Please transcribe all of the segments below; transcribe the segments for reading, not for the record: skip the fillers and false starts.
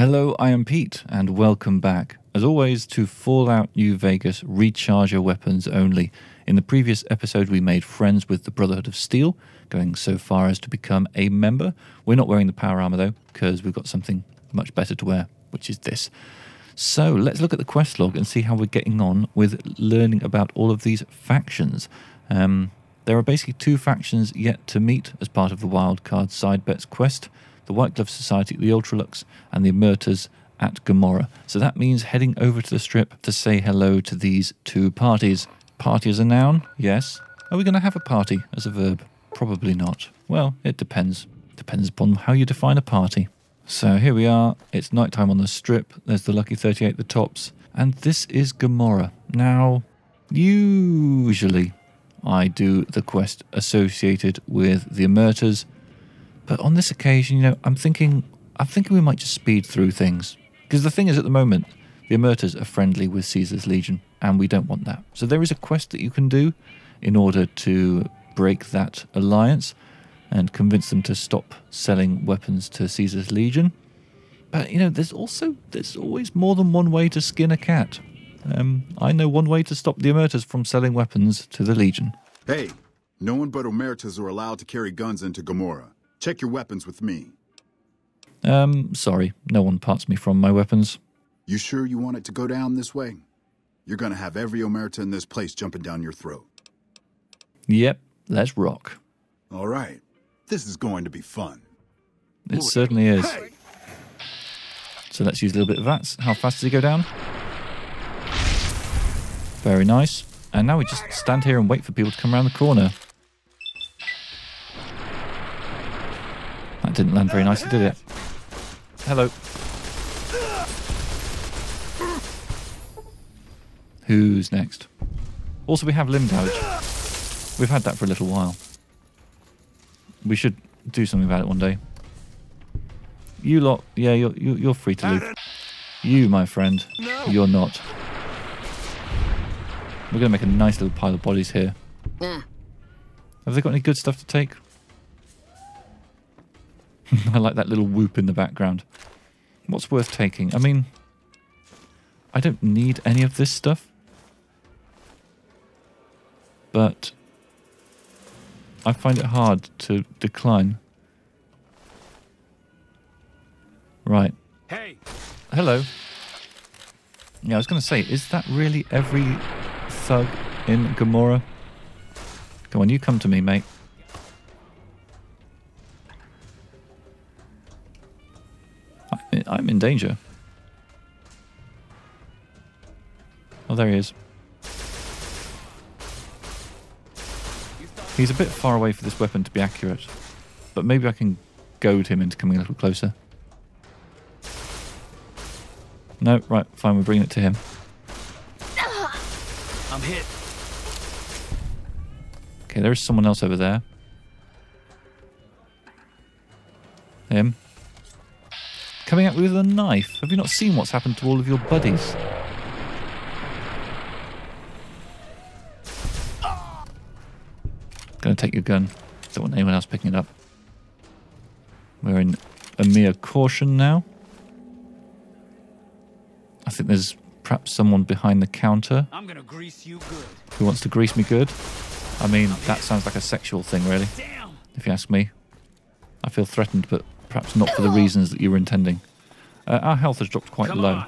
Hello, I am Pete, and welcome back, as always, to Fallout New Vegas Recharger Weapons Only. In the previous episode, we made friends with the Brotherhood of Steel, going so far as to become a member. We're not wearing the power armor, though, because we've got something much better to wear, which is this. So, let's look at the quest log and see how we're getting on with learning about all of these factions. There are basically two factions yet to meet as part of the Wildcard Side Bets quest. The White Glove Society at the Ultra Luxe and the Omertas at Gomorrah. So that means heading over to the strip to say hello to these two parties. Party as a noun? Yes. Are we going to have a party as a verb? Probably not. Well, it depends. Depends upon how you define a party. So here we are. It's nighttime on the strip. There's the Lucky 38 at the tops. And this is Gomorrah. Now, usually I do the quest associated with the Omertas. But on this occasion, I'm thinking we might just speed through things. Because the thing is, at the moment, the Omertas are friendly with Caesar's Legion, and we don't want that. So there is a quest that you can do in order to break that alliance and convince them to stop selling weapons to Caesar's Legion. But, there's always more than one way to skin a cat. I know one way to stop the Omertas from selling weapons to the Legion. Hey, no one but Omertas are allowed to carry guns into Gomorrah. Check your weapons with me. Sorry, no one parts me from my weapons. You sure you want it to go down this way? You're gonna have every Omerta in this place jumping down your throat. Yep, let's rock. All right, this is going to be fun. It certainly is. Hey! So let's use a little bit of that. How fast does he go down? Very nice. And now we just stand here and wait for people to come around the corner. That didn't land very nicely, did it? Hello. Who's next? Also, we have limb damage. We've had that for a little while. We should do something about it one day. You lot, yeah, you're free to leave. You, my friend, you're not. We're going to make a nice little pile of bodies here. Have they got any good stuff to take? I like that little whoop in the background. What's worth taking? I mean, I don't need any of this stuff. But I find it hard to decline. Right. Hey. Hello. Yeah, I was going to say, is that really every thug in Gomorrah? Come on, you come to me, mate. I'm in danger. Oh, there he is. He's a bit far away for this weapon to be accurate, but maybe I can goad him into coming a little closer. No, right, fine, we're bringing it to him. I'm hit. Okay, there is someone else over there. Him. Coming at me with a knife. Have you not seen what's happened to all of your buddies? Gonna take your gun. Don't want anyone else picking it up. We're in a mere caution now. I think there's perhaps someone behind the counter. I'm gonna grease you good. Who wants to grease me good? I mean, that sounds like a sexual thing, really. Damn. If you ask me. I feel threatened, but perhaps not for the reasons that you were intending. Our health has dropped quite low. On.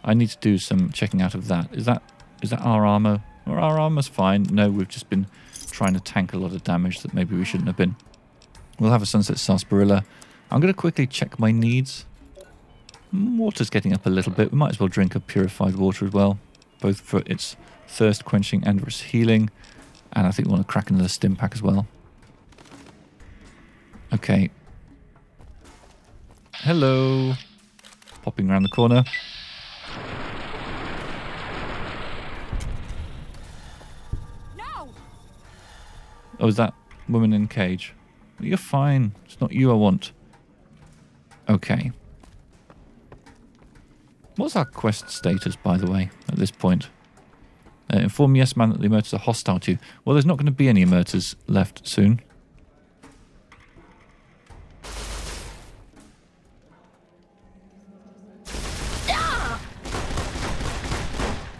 I need to do some checking out of that. Is that our armor? Or our armor's fine. No, we've just been trying to tank a lot of damage that maybe we shouldn't have been. We'll have a Sunset Sarsaparilla. I'm going to quickly check my needs. Water's getting up a little bit. We might as well drink a purified water as well, both for its thirst quenching and for its healing. And I think we want to crack another stim pack as well. Okay. Hello. Popping around the corner. No. Oh, is that woman in cage? You're fine. It's not you I want. Okay. What's our quest status, by the way, at this point? Inform Yes Man that the Omertas are hostile to you. Well, there's not going to be any Omertas left soon.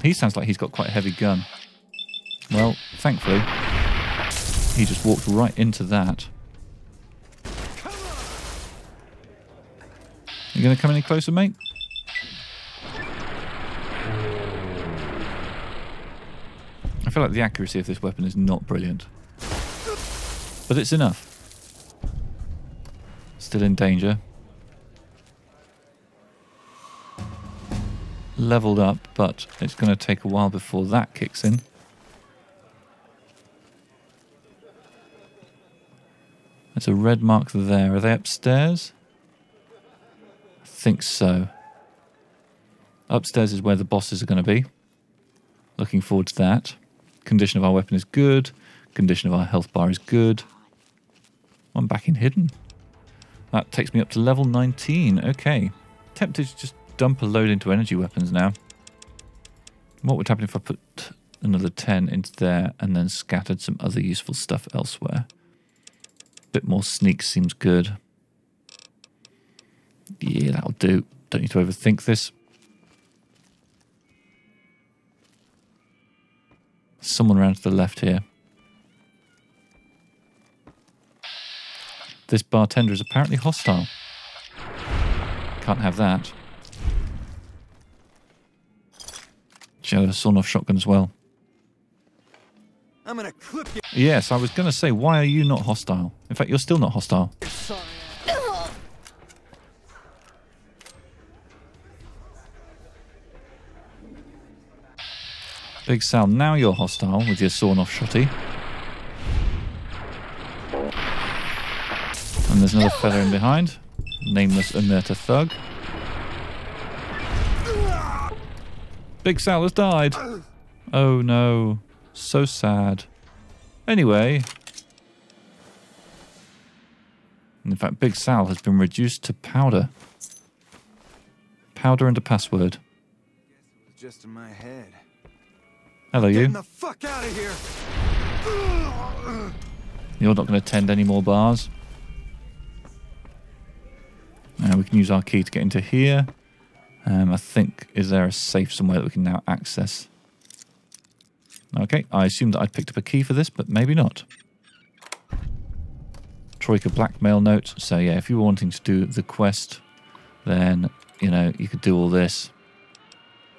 He sounds like he's got quite a heavy gun. Well, thankfully, he just walked right into that. You going to come any closer, mate? I feel like the accuracy of this weapon is not brilliant. But it's enough. Still in danger. Leveled up, but it's going to take a while before that kicks in. There's a red mark there. Are they upstairs? I think so. Upstairs is where the bosses are going to be. Looking forward to that. Condition of our weapon is good. Condition of our health bar is good. I'm back in hidden. That takes me up to level 19. Okay. Tempted to just dump a load into energy weapons now. What would happen if I put another 10 into there and then scattered some other useful stuff elsewhere? Bit more sneak seems good. Yeah, that'll do. Don't need to overthink this. Someone around to the left here. This bartender is apparently hostile. Can't have that. She had a sawn-off shotgun as well. I'm gonna clip you. Yes, I was going to say, why are you not hostile? In fact, you're still not hostile. Sorry. Big Sal, now you're hostile with your sawn-off shotty. And there's another fella in behind. Nameless Omerta thug. Big Sal has died. Oh no. So sad. Anyway. In fact, Big Sal has been reduced to powder. Powder and a password. Just in my head. Hello, you. Getting the fuck out of here. You're not going to tend any more bars. Now we can use our key to get into here. I think, is there a safe somewhere that we can now access? Okay, I assumed that I'd picked up a key for this, but maybe not. Troika blackmail note. So yeah, if you were wanting to do the quest, then, you know, you could do all this.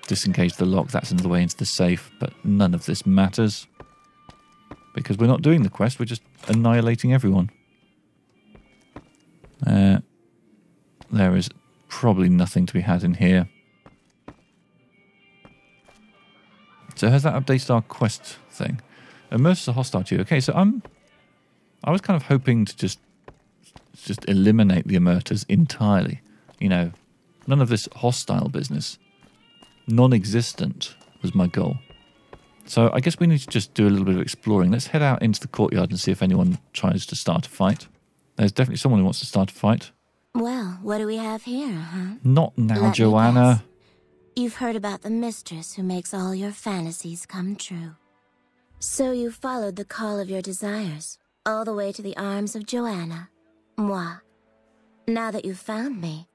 Disengage the lock, that's another way into the safe, but none of this matters. Because we're not doing the quest, we're just annihilating everyone. There is probably nothing to be had in here. So has that updated our quest thing? Omertas are hostile to you. Okay, so I was kind of hoping to just eliminate the Omertas entirely. You know, none of this hostile business. Non-existent was my goal. So I guess we need to just do a little bit of exploring. Let's head out into the courtyard and see if anyone tries to start a fight. There's definitely someone who wants to start a fight. Well, what do we have here, huh? Not now, Let me Joanna. guess. You've heard about the mistress who makes all your fantasies come true. So you followed the call of your desires, all the way to the arms of Joanna. Moi. Now that you've found me,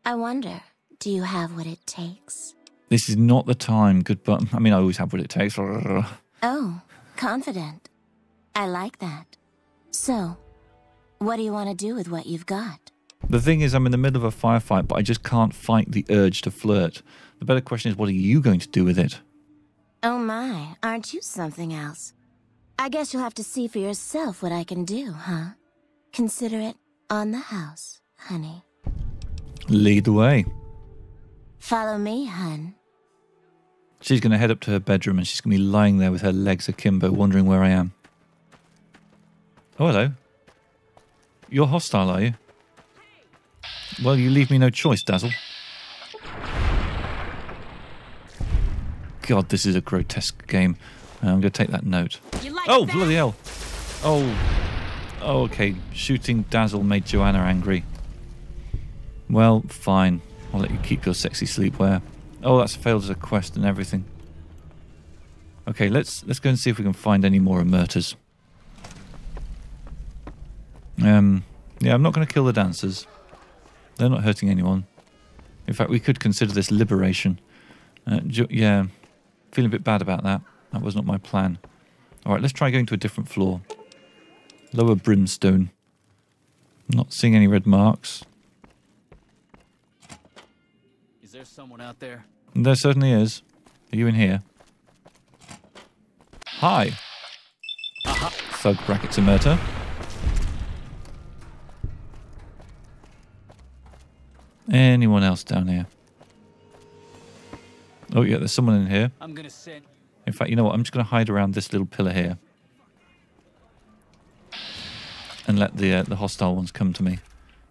I wonder, do you have what it takes? This is not the time. Goodbye. I mean, I always have what it takes. Oh, confident. I like that. So, what do you want to do with what you've got? The thing is, I'm in the middle of a firefight, but I just can't fight the urge to flirt. The better question is, what are you going to do with it? Oh my, aren't you something else? I guess you'll have to see for yourself what I can do, huh? Consider it on the house, honey. Lead the way. Follow me, hun. She's going to head up to her bedroom and she's going to be lying there with her legs akimbo, wondering where I am. Oh, hello. You're hostile, are you? Well, you leave me no choice, Dazzle. God, this is a grotesque game. I'm going to take that note. Oh, bloody hell. Oh, okay. Shooting Dazzle made Joanna angry. Well, fine. I'll let you keep your sexy sleepwear. Oh, that's failed as a quest and everything. Okay, let's go and see if we can find any more Omertas. Yeah, I'm not going to kill the dancers. They're not hurting anyone. In fact, we could consider this liberation. Yeah, Feeling a bit bad about that. That was not my plan. Alright, let's try going to a different floor. Lower brimstone. Not seeing any red marks. Is there someone out there? There certainly is. Are you in here? Hi. Thug brackets Omerta. Anyone else down here? Oh yeah, there's someone in here. I'm gonna send. In fact, you know what? I'm just going to hide around this little pillar here. And let the hostile ones come to me.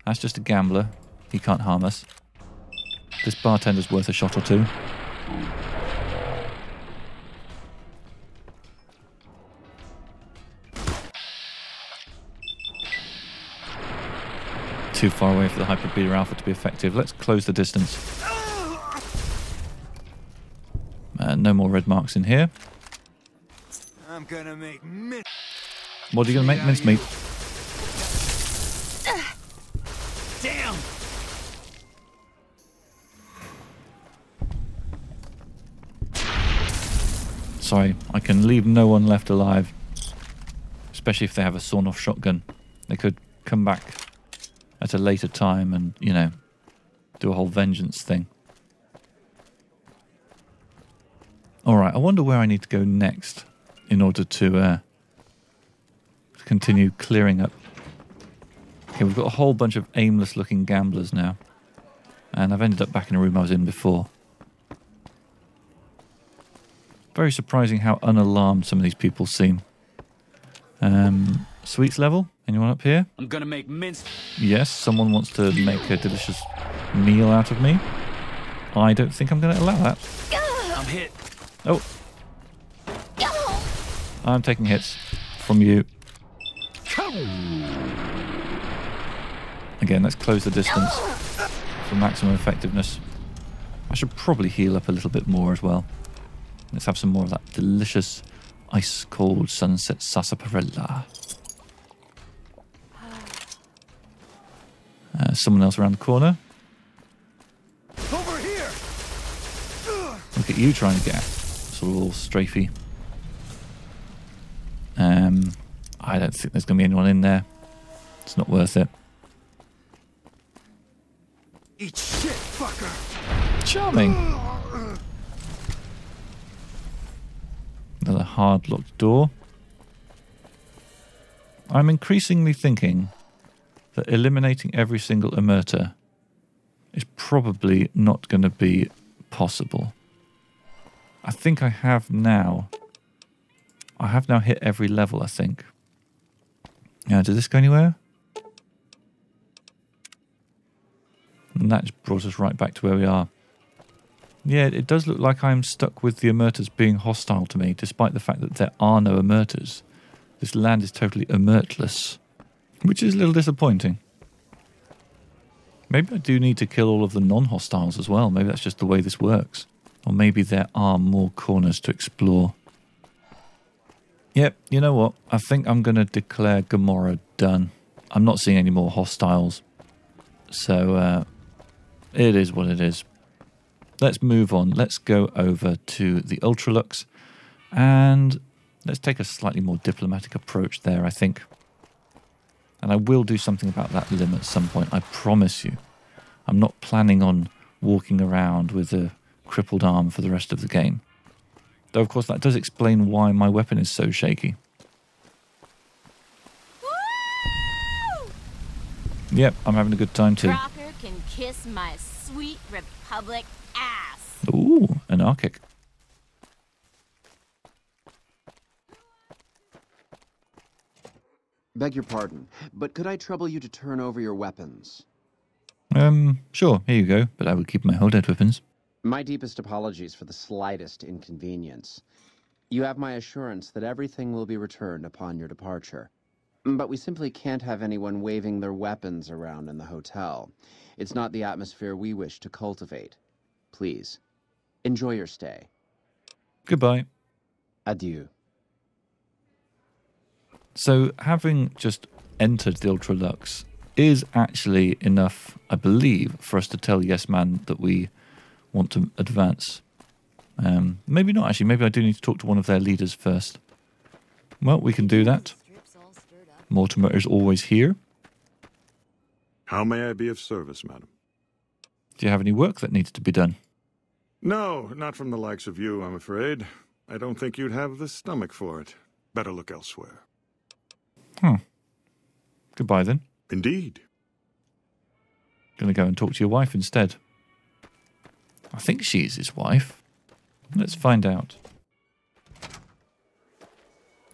That's just a gambler. He can't harm us. This bartender's worth a shot or two. Too far away for the Hyper Beta Alpha to be effective. Let's close the distance. No more red marks in here. I'm gonna make What are you going to make? Mincemeat. Damn! Sorry, I can leave no one left alive. Especially if they have a sawn-off shotgun. They could come back at a later time and, you know, do a whole vengeance thing. Alright, I wonder where I need to go next in order to continue clearing up. Okay, we've got a whole bunch of aimless looking gamblers now. And I've ended up back in a room I was in before. Very surprising how unalarmed some of these people seem. Sweets level? Anyone up here? I'm gonna make mince. Yes, someone wants to make a delicious meal out of me. I don't think I'm going to allow that. I'm hit. Oh. I'm taking hits from you. Again, let's close the distance for maximum effectiveness. I should probably heal up a little bit more as well. Let's have some more of that delicious ice-cold sunset sarsaparilla. Someone else around the corner. over here. Look at you trying to get sort of all strafey. I don't think there's going to be anyone in there. It's not worth it. Eat shit, fucker. Charming. Another hard locked door. I'm increasingly thinking that eliminating every single Omerta is probably not going to be possible. I think I have now hit every level, I think. Now, did this go anywhere? And that just brought us right back to where we are. Yeah, it does look like I'm stuck with the Omertas being hostile to me, despite the fact that there are no Omertas. This land is totally Omertless, which is a little disappointing. Maybe I do need to kill all of the non-hostiles as well. Maybe that's just the way this works. Or maybe there are more corners to explore. Yep, you know what? I think I'm going to declare Gomorrah done. I'm not seeing any more hostiles. So, it is what it is. Let's move on. Let's go over to the Ultra Luxe. And let's take a slightly more diplomatic approach there, I think. And I will do something about that limb at some point, I promise you. I'm not planning on walking around with a crippled arm for the rest of the game. Though, of course, that does explain why my weapon is so shaky. Woo! Yep, I'm having a good time too. Crocker can kiss my sweet Republic ass. Ooh, an Arctic. Beg your pardon, but could I trouble you to turn over your weapons? Sure, here you go, but I will keep my hold-out weapons. My deepest apologies for the slightest inconvenience. You have my assurance that everything will be returned upon your departure. But we simply can't have anyone waving their weapons around in the hotel. It's not the atmosphere we wish to cultivate. Please, enjoy your stay. Goodbye. Adieu. So, having just entered the Ultra Luxe is actually enough, I believe, for us to tell Yes Man that we want to advance. Maybe not, actually. Maybe I do need to talk to one of their leaders first. Well, we can do that. Mortimer is always here. How may I be of service, madam? Do you have any work that needs to be done? No, not from the likes of you, I'm afraid. I don't think you'd have the stomach for it. Better look elsewhere. Goodbye, then. Indeed. Gonna go and talk to your wife instead. I think she's his wife. Let's find out.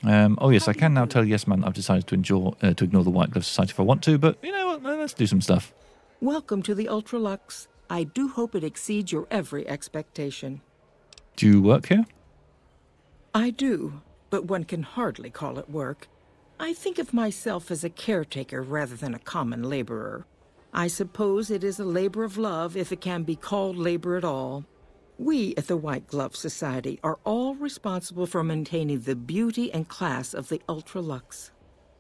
Oh yes, I can now tell Yes Man I've decided to ignore the White Glove Society if I want to, but you know what, let's do some stuff. Welcome to the Ultra Luxe. I do hope it exceeds your every expectation. Do you work here? I do, but one can hardly call it work. I think of myself as a caretaker rather than a common laborer. I suppose it is a labor of love if it can be called labor at all. We at the White Glove Society are all responsible for maintaining the beauty and class of the Ultra Luxe.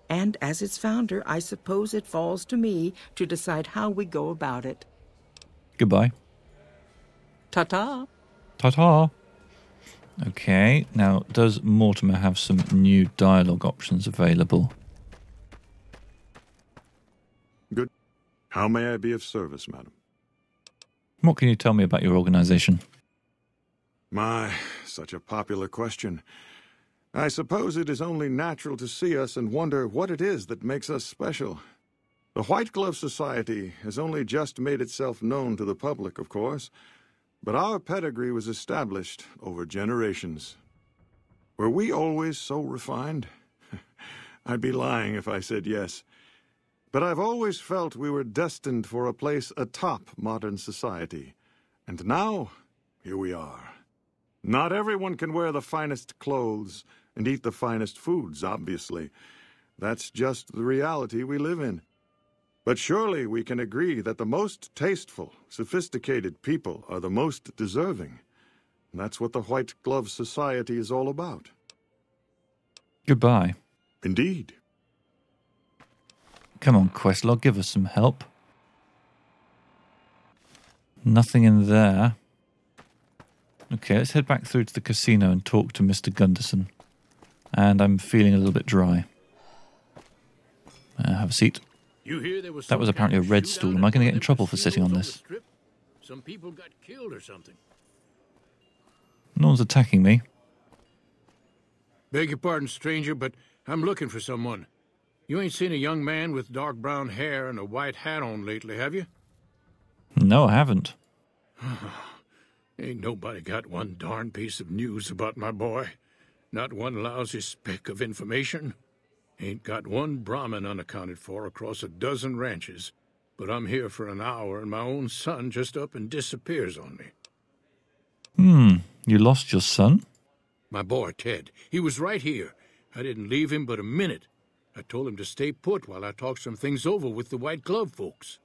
And as its founder, I suppose it falls to me to decide how we go about it. Goodbye. Ta-ta. Ta-ta. Okay, now does Mortimer have some new dialogue options available? Good. How may I be of service, madam? What can you tell me about your organization? My, such a popular question. I suppose it is only natural to see us and wonder what it is that makes us special. The White Glove Society has only just made itself known to the public, of course, but our pedigree was established over generations. Were we always so refined? I'd be lying if I said yes. But I've always felt we were destined for a place atop modern society. And now, here we are. Not everyone can wear the finest clothes and eat the finest foods, obviously. That's just the reality we live in. But surely we can agree that the most tasteful, sophisticated people are the most deserving. That's what the White Glove Society is all about. Goodbye. Indeed. Come on, Questlog, give us some help. Nothing in there. Okay, let's head back through to the casino and talk to Mr. Gunderson. And I'm feeling a little bit dry. Have a seat. That was apparently a red stool. Am I going to get in trouble for sitting on this? Some people got killed or something. No one's attacking me. Beg your pardon, stranger, but I'm looking for someone. You ain't seen a young man with dark brown hair and a white hat on lately, have you? No, I haven't. Ain't nobody got one darn piece of news about my boy. Not one lousy speck of information. Ain't got one Brahmin unaccounted for across a dozen ranches. But I'm here for an hour and my own son just up and disappears on me. You lost your son? My boy, Ted. He was right here. I didn't leave him but a minute. I told him to stay put while I talked some things over with the White Glove folks.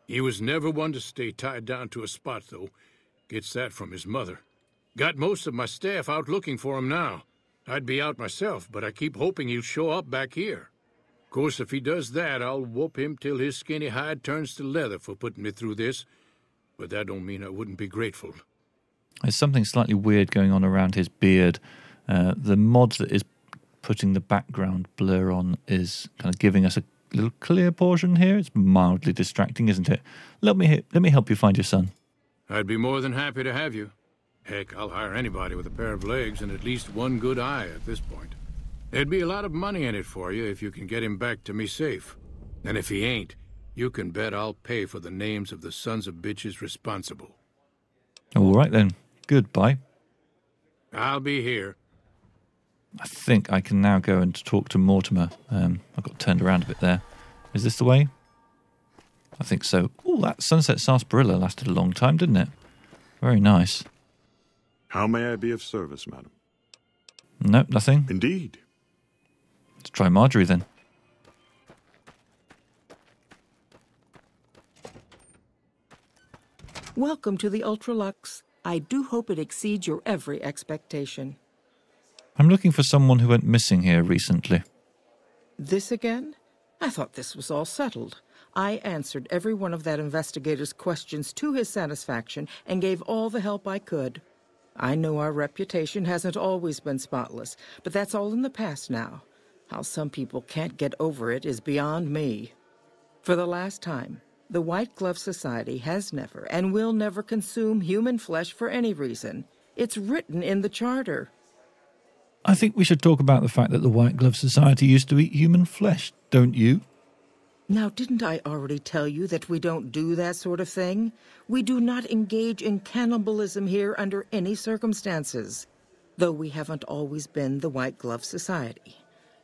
He was never one to stay tied down to a spot, though. Gets that from his mother. Got most of my staff out looking for him now. I'd be out myself, but I keep hoping he'll show up back here. Of course, if he does that, I'll whoop him till his skinny hide turns to leather for putting me through this. But that don't mean I wouldn't be grateful. There's something slightly weird going on around his beard. The mod that is putting the background blur on is kind of giving us a little clear portion here. It's mildly distracting, isn't it? Let me help you find your son. I'd be more than happy to have you. Heck, I'll hire anybody with a pair of legs and at least one good eye at this point. There'd be a lot of money in it for you if you can get him back to me safe. And if he ain't, you can bet I'll pay for the names of the sons of bitches responsible. All right then. Goodbye. I'll be here. I think I can now go and talk to Mortimer. I got turned around a bit there. Is this the way? I think so. Oh, that sunset sarsaparilla lasted a long time, didn't it? Very nice. How may I be of service, madam? Nope, nothing. Indeed. Let's try Marjorie then. Welcome to the Ultra Luxe. I do hope it exceeds your every expectation. I'm looking for someone who went missing here recently. This again? I thought this was all settled. I answered every one of that investigator's questions to his satisfaction and gave all the help I could. I know our reputation hasn't always been spotless, but that's all in the past now. How some people can't get over it is beyond me. For the last time, the White Glove Society has never and will never consume human flesh for any reason. It's written in the charter. I think we should talk about the fact that the White Glove Society used to eat human flesh, don't you? Now, didn't I already tell you that we don't do that sort of thing? We do not engage in cannibalism here under any circumstances. Though we haven't always been the White Glove Society.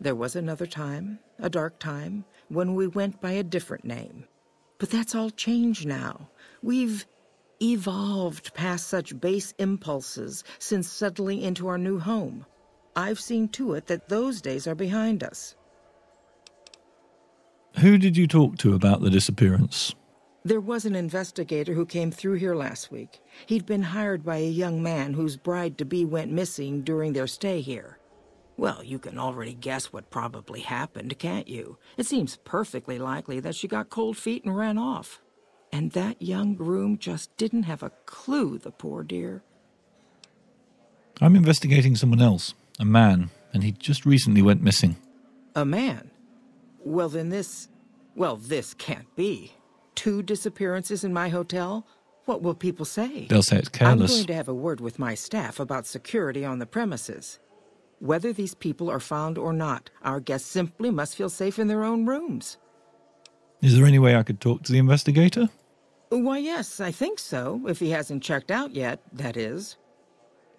There was another time, a dark time, when we went by a different name. But that's all changed now. We've evolved past such base impulses since settling into our new home. I've seen to it that those days are behind us. Who did you talk to about the disappearance? There was an investigator who came through here last week. He'd been hired by a young man whose bride-to-be went missing during their stay here. Well, you can already guess what probably happened, can't you? It seems perfectly likely that she got cold feet and ran off. And that young groom just didn't have a clue, the poor dear. I'm investigating someone else, a man, and he just recently went missing. A man? Well, then this can't be. 2 disappearances in my hotel? What will people say? They'll say it's careless. I'm going to have a word with my staff about security on the premises. Whether these people are found or not, our guests simply must feel safe in their own rooms. Is there any way I could talk to the investigator? Why, yes, I think so, if he hasn't checked out yet, that is.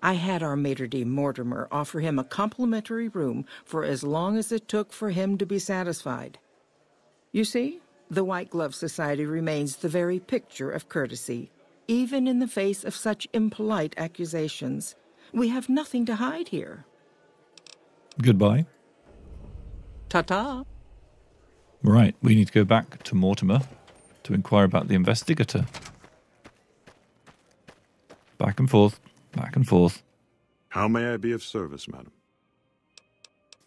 I had our maitre d' Mortimer offer him a complimentary room for as long as it took for him to be satisfied. You see, the White Glove Society remains the very picture of courtesy, even in the face of such impolite accusations. We have nothing to hide here. Goodbye. Ta-ta. Right, we need to go back to Mortimer to inquire about the investigator. Back and forth, back and forth. How may I be of service, madam?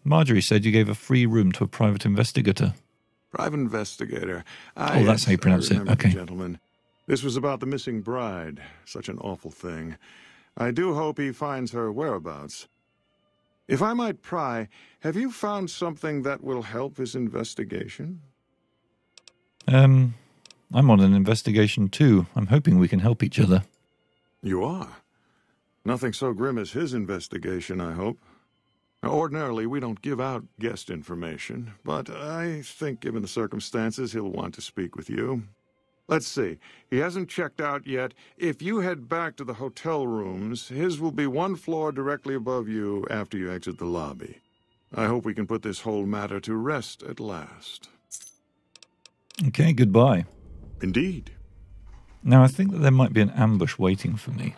Marjorie said you gave a free room to a private investigator. Private investigator. Oh, that's how you pronounce it. Okay. Gentlemen. This was about the missing bride. Such an awful thing. I do hope he finds her whereabouts. If I might pry, have you found something that will help his investigation? I'm on an investigation too. I'm hoping we can help each other. You are? Nothing so grim as his investigation, I hope. Ordinarily, we don't give out guest information, but I think given the circumstances, he'll want to speak with you. Let's see. He hasn't checked out yet. If you head back to the hotel rooms, his will be 1 floor directly above you after you exit the lobby. I hope we can put this whole matter to rest at last. Okay, goodbye. Indeed. Now, I think that there might be an ambush waiting for me.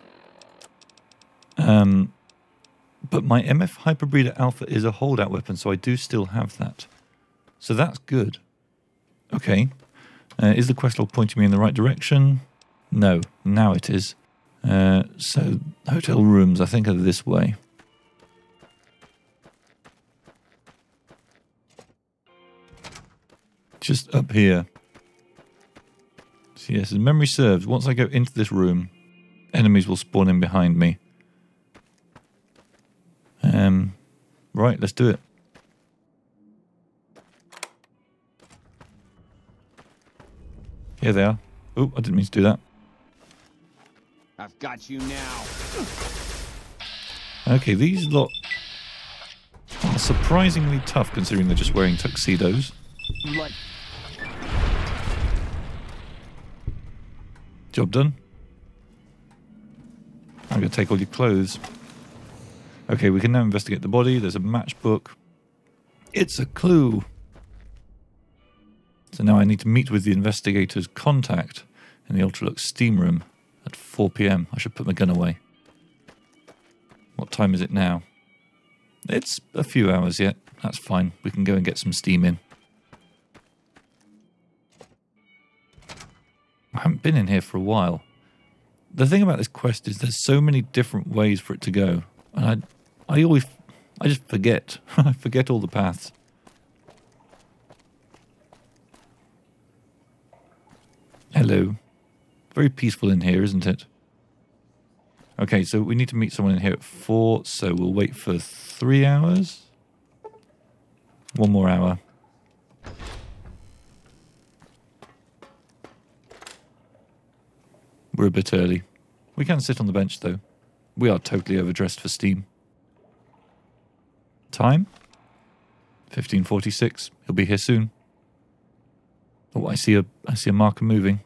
But my MF Hyperbreeder Alpha is a holdout weapon, so I do still have that. So that's good. Okay. Is the quest log pointing me in the right direction? No. Now it is. So, hotel rooms, I think, are this way. Just up here. So yes, as memory serves, once I go into this room, enemies will spawn in behind me. Right, let's do it. Here they are. Oh, I didn't mean to do that. I've got you now. Okay, these lot are surprisingly tough considering they're just wearing tuxedos. Like... Job done. I'm going to take all your clothes. Okay, we can now investigate the body. There's a matchbook. It's a clue. So now I need to meet with the investigator's contact in the Ultra Luxe steam room at 4 p.m. I should put my gun away. What time is it now? It's a few hours yet. That's fine. We can go and get some steam in. I haven't been in here for a while. The thing about this quest is there's so many different ways for it to go. And I just forget. I forget all the paths. Hello. Very peaceful in here, isn't it? Okay, so we need to meet someone in here at 4, so we'll wait for 3 hours. 1 more hour. We're a bit early. We can sit on the bench, though. We are totally overdressed for steam. Time? 15:46. He'll be here soon. Oh, I see a marker moving.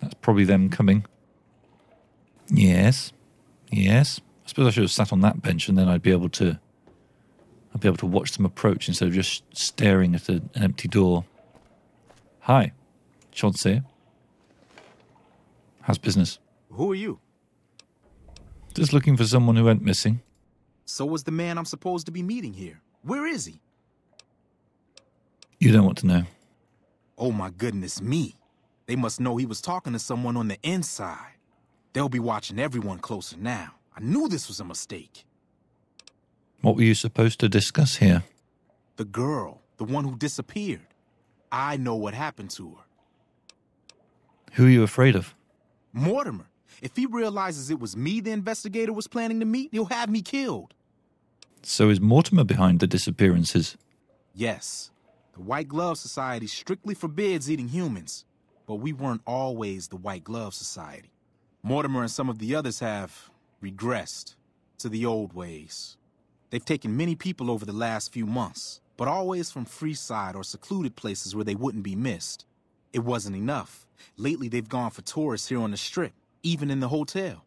That's probably them coming. Yes. Yes. I suppose I should have sat on that bench and then I'd be able to watch them approach instead of just staring at an empty door. Hi. Chauncey. How's business? Who are you? Just looking for someone who went missing. So was the man I'm supposed to be meeting here. Where is he? You don't want to know. Oh my goodness me. They must know he was talking to someone on the inside. They'll be watching everyone closer now. I knew this was a mistake. What were you supposed to discuss here? The girl, the one who disappeared. I know what happened to her. Who are you afraid of? Mortimer. If he realizes it was me the investigator was planning to meet, he'll have me killed. So is Mortimer behind the disappearances? Yes. The White Glove Society strictly forbids eating humans. But we weren't always the White Glove Society. Mortimer and some of the others have regressed to the old ways. They've taken many people over the last few months, but always from Freeside or secluded places where they wouldn't be missed. It wasn't enough. Lately, they've gone for tourists here on the Strip, even in the hotel.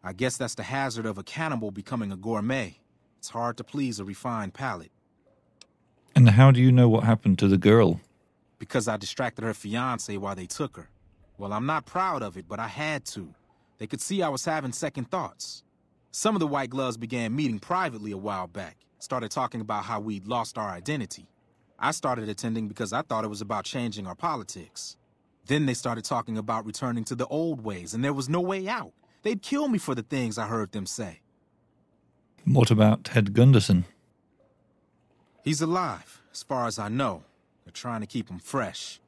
I guess that's the hazard of a cannibal becoming a gourmet. It's hard to please a refined palate. And how do you know what happened to the girl? Because I distracted her fiancé while they took her. Well, I'm not proud of it, but I had to. They could see I was having second thoughts. Some of the White Gloves began meeting privately a while back, started talking about how we'd lost our identity. I started attending because I thought it was about changing our politics. Then they started talking about returning to the old ways, and there was no way out. They'd kill me for the things I heard them say. What about Ted Gunderson? He's alive, as far as I know. They're trying to keep him fresh.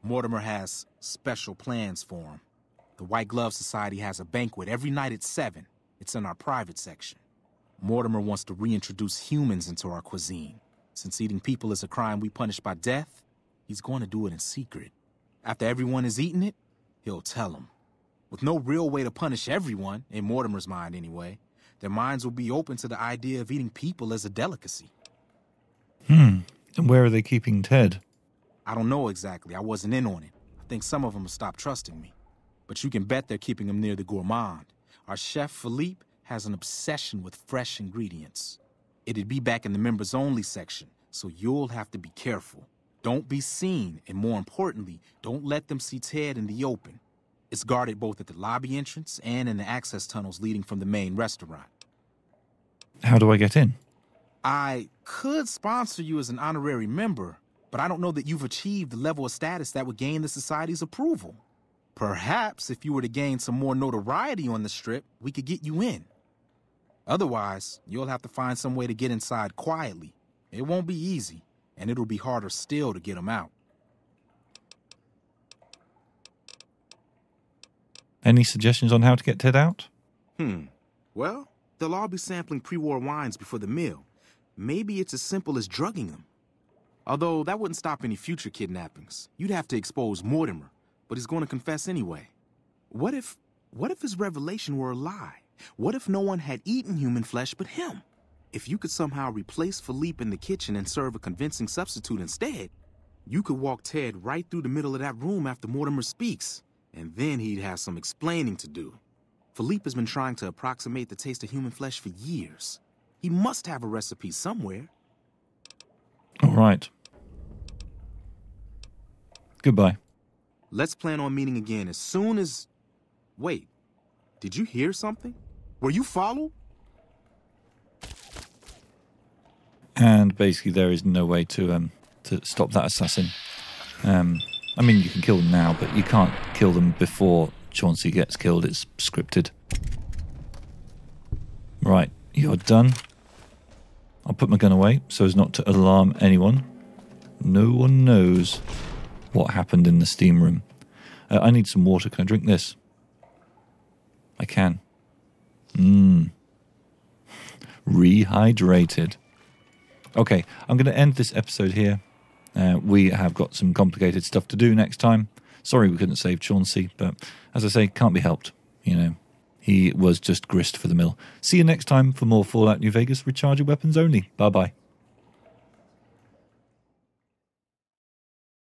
Mortimer has special plans for him. The White Glove Society has a banquet every night at 7. It's in our private section. Mortimer wants to reintroduce humans into our cuisine. Since eating people is a crime we punish by death, he's going to do it in secret. After everyone has eaten it, he'll tell them. With no real way to punish everyone, in Mortimer's mind anyway, their minds will be open to the idea of eating people as a delicacy. And where are they keeping Ted? I don't know exactly. I wasn't in on it. I think some of them have stopped trusting me. But you can bet they're keeping him near the gourmand. Our chef, Philippe, has an obsession with fresh ingredients. It'd be back in the members-only section, so you'll have to be careful. Don't be seen, and more importantly, don't let them see Ted in the open. It's guarded both at the lobby entrance and in the access tunnels leading from the main restaurant. How do I get in? I could sponsor you as an honorary member, but I don't know that you've achieved the level of status that would gain the Society's approval. Perhaps if you were to gain some more notoriety on the Strip, we could get you in. Otherwise, you'll have to find some way to get inside quietly. It won't be easy, and it'll be harder still to get them out. Any suggestions on how to get Ted out? Well, they'll all be sampling pre-war wines before the meal. Maybe it's as simple as drugging them. Although that wouldn't stop any future kidnappings. You'd have to expose Mortimer, but he's going to confess anyway. What if his revelation were a lie? What if no one had eaten human flesh but him? If you could somehow replace Philippe in the kitchen and serve a convincing substitute instead, you could walk Ted right through the middle of that room after Mortimer speaks, and then he'd have some explaining to do. Philippe has been trying to approximate the taste of human flesh for years. He must have a recipe somewhere. All right. Goodbye. Let's plan on meeting again as soon as... Wait, did you hear something? Were you followed? And basically there is no way to stop that assassin. I mean, you can kill them now, but you can't kill them before Chauncey gets killed. It's scripted. Right, you're done. I'll put my gun away so as not to alarm anyone. No one knows what happened in the steam room. I need some water. Can I drink this? I can. Rehydrated. Okay, I'm going to end this episode here. We have got some complicated stuff to do next time. Sorry we couldn't save Chauncey, but as I say, can't be helped. You know, he was just grist for the mill. See you next time for more Fallout New Vegas Recharge Your Weapons Only. Bye-bye.